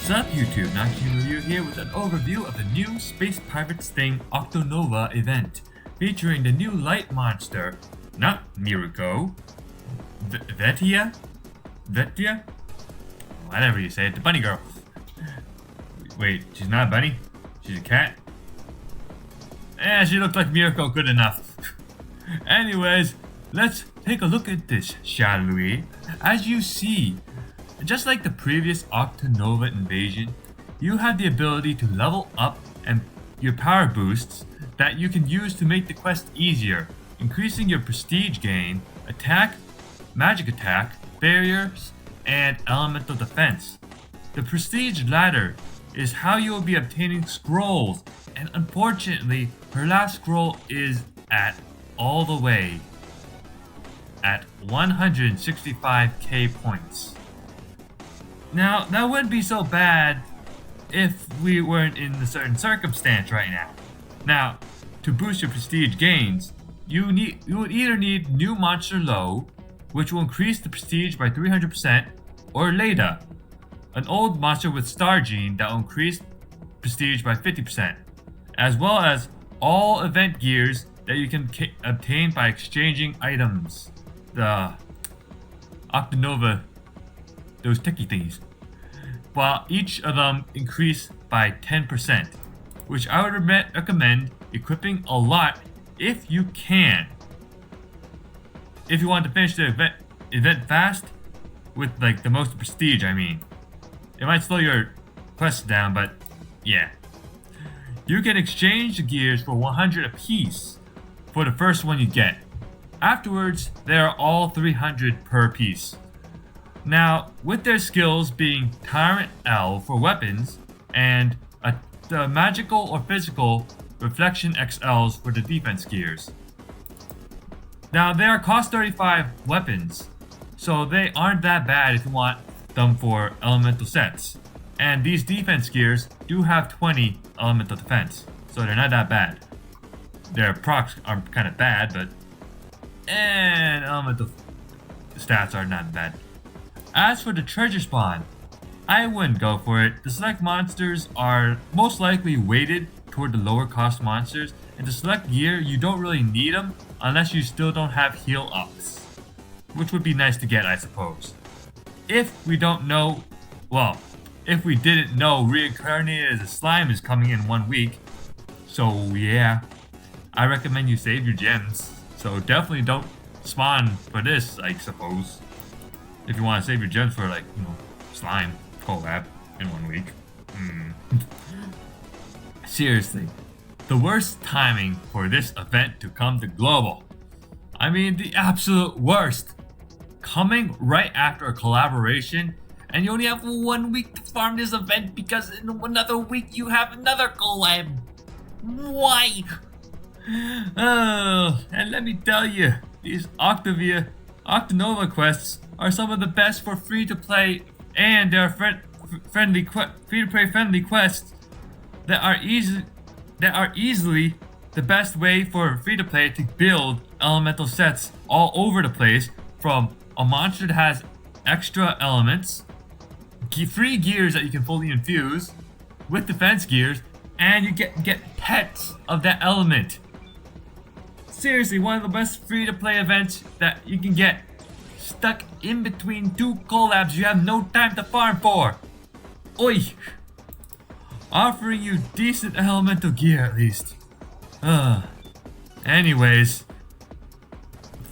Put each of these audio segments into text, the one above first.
What's up YouTube, Nakimu here with an overview of the new Space Pirates thing Octanova event, featuring the new light monster, not Miruko, Vetia? Whatever you say, the bunny girl. Wait, she's not a bunny? She's a cat? She looked like Miruko good enough. Anyways, let's take a look at this, shall we? As you see, just like the previous Octanova invasion, you have the ability to level up and your power boosts that you can use to make the quest easier, increasing your prestige gain, attack, magic attack, barriers, and elemental defense. The prestige ladder is how you will be obtaining scrolls, and unfortunately, her last scroll is at all the way at 165k points. Now, that wouldn't be so bad if we weren't in a certain circumstance right now. Now, to boost your prestige gains, you would either need New Monster Low, which will increase the prestige by 300%, or Leda, an old monster with Star Gene that will increase prestige by 50%, as well as all event gears that you can obtain by exchanging items. The Octanova, those ticky thingies, while each of them increase by 10%, which I would recommend equipping a lot if you can. If you want to finish the event fast, with like the most prestige, I mean. It might slow your quest down, but yeah. You can exchange the gears for 100 apiece for the first one you get. Afterwards, they are all 300 per piece. Now, with their skills being Tyrant L for weapons and the magical or physical Reflection XLs for the defense gears. Now, they are cost 35 weapons, so they aren't that bad if you want them for elemental sets. And these defense gears do have 20 elemental defense, so they're not that bad. Their procs are kind of bad, but elemental stats are not bad. As for the treasure spawn, I wouldn't go for it. The select monsters are most likely weighted toward the lower cost monsters, and to select gear, you don't really need them unless you still don't have heal ups, which would be nice to get, I suppose. If we didn't know reincarnated as a slime is coming in 1 week, so yeah, I recommend you save your gems. So definitely don't spawn for this, I suppose. If you want to save your gems for slime collab in 1 week. Seriously, the worst timing for this event to come to global. I mean, the absolute worst. Coming right after a collaboration, and you only have 1 week to farm this event because in another week you have another collab. Why? And let me tell you, these Octanova quests are some of the best for free-to-play, and they're free-to-play friendly quests that are easily the best way for free-to-play to build elemental sets all over the place, from a monster that has extra elements, free gears that you can fully infuse with defense gears, and you get pets of that element. Seriously, one of the best free-to-play events that you can get, stuck in between two collabs you have no time to farm for. Oi! Offering you decent elemental gear at least. Anyways,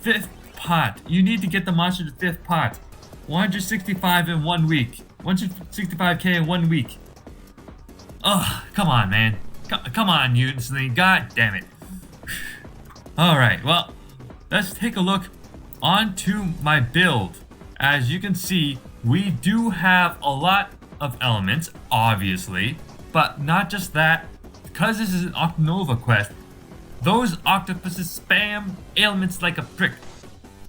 5th pot. You need to get the monster to 5th pot. 165 in 1 week. 165k in 1 week. Come on, man. Come on, Unisling. God damn it. Alright, well, let's take a look onto my build. As you can see, we do have a lot of elements, obviously, but not just that. Because this is an Octanova quest, those octopuses spam ailments like a prick.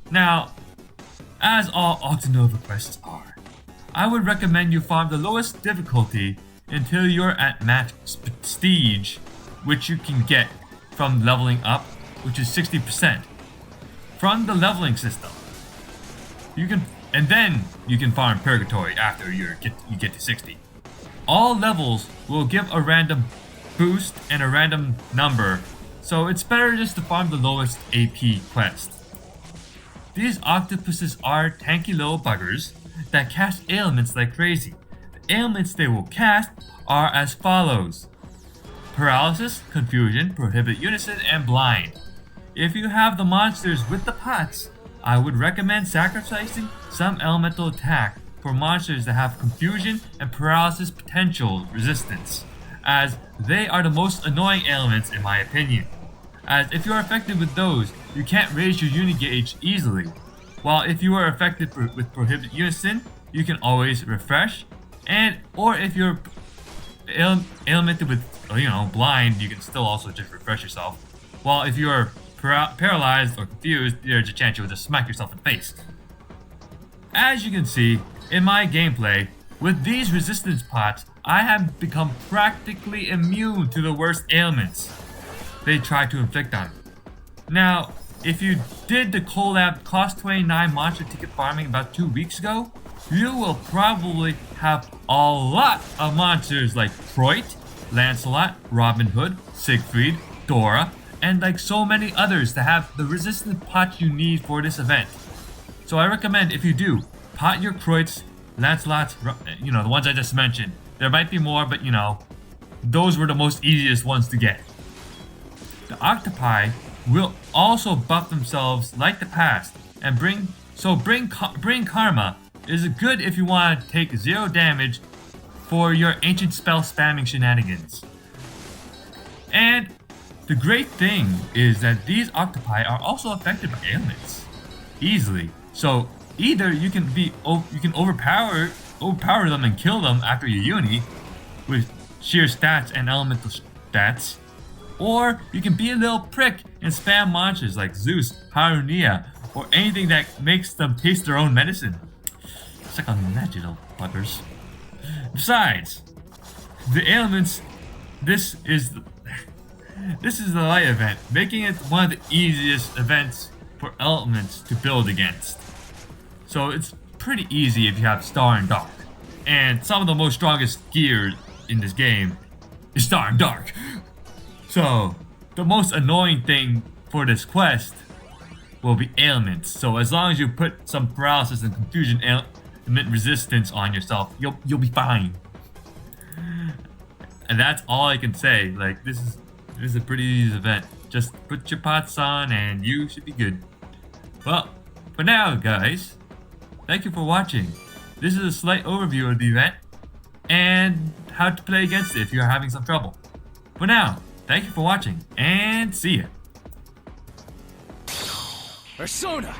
Now, as all Octanova quests are, I would recommend you farm the lowest difficulty until you're at max prestige, which you can get from leveling up, which is 60%. From the leveling system. And then you can farm Purgatory after you get to 60. all levels will give a random boost and a random number, so it's better just to farm the lowest AP quest. These octopuses are tanky little buggers that cast ailments like crazy. The ailments they will cast are as follows: Paralysis, Confusion, Prohibit Unison, and Blind. If you have the monsters with the pots, I would recommend sacrificing some elemental attack for monsters that have Confusion and Paralysis potential resistance, as they are the most annoying elements in my opinion. As if you are affected with those, you can't raise your uni gauge easily, while if you are affected with Prohibit Unison, you can always refresh, or if you're elemented with blind, you can still also just refresh yourself, while if you are paralyzed or confused, there's a chance you'll just smack yourself in the face. As you can see in my gameplay, with these resistance pots, I have become practically immune to the worst ailments they try to inflict on me. Now, if you did the collab cost 29 monster ticket farming about 2 weeks ago, you will probably have a lot of monsters like Freud, Lancelot, Robin Hood, Siegfried, Dora, and like so many others that have the resistant pots you need for this event. So I recommend, if you do, pot your Croits, Lancelots, the ones I just mentioned. There might be more, but those were the most easiest ones to get. The octopi will also buff themselves like the past, and bring karma is good if you want to take 0 damage for your ancient spell spamming shenanigans. And the great thing is that these octopi are also affected by ailments easily. So either you can overpower them and kill them after your uni with sheer stats and elemental stats, or you can be a little prick and spam monsters like Zeus, Harunia, or anything that makes them taste their own medicine. Suck on that, you little buggers. Besides, the ailments, this is the light event, making it one of the easiest events for elements to build against. So it's pretty easy if you have Star and Dark. And some of the most strongest gear in this game is Star and Dark. So the most annoying thing for this quest will be ailments. So as long as you put some paralysis and confusion ailment resistance on yourself, you'll be fine. And that's all I can say. Like, this is a pretty easy event. Just put your pots on and you should be good. Well, for now guys, thank you for watching. This is a slight overview of the event and how to play against it if you're having some trouble. For now, thank you for watching and see ya. Persona!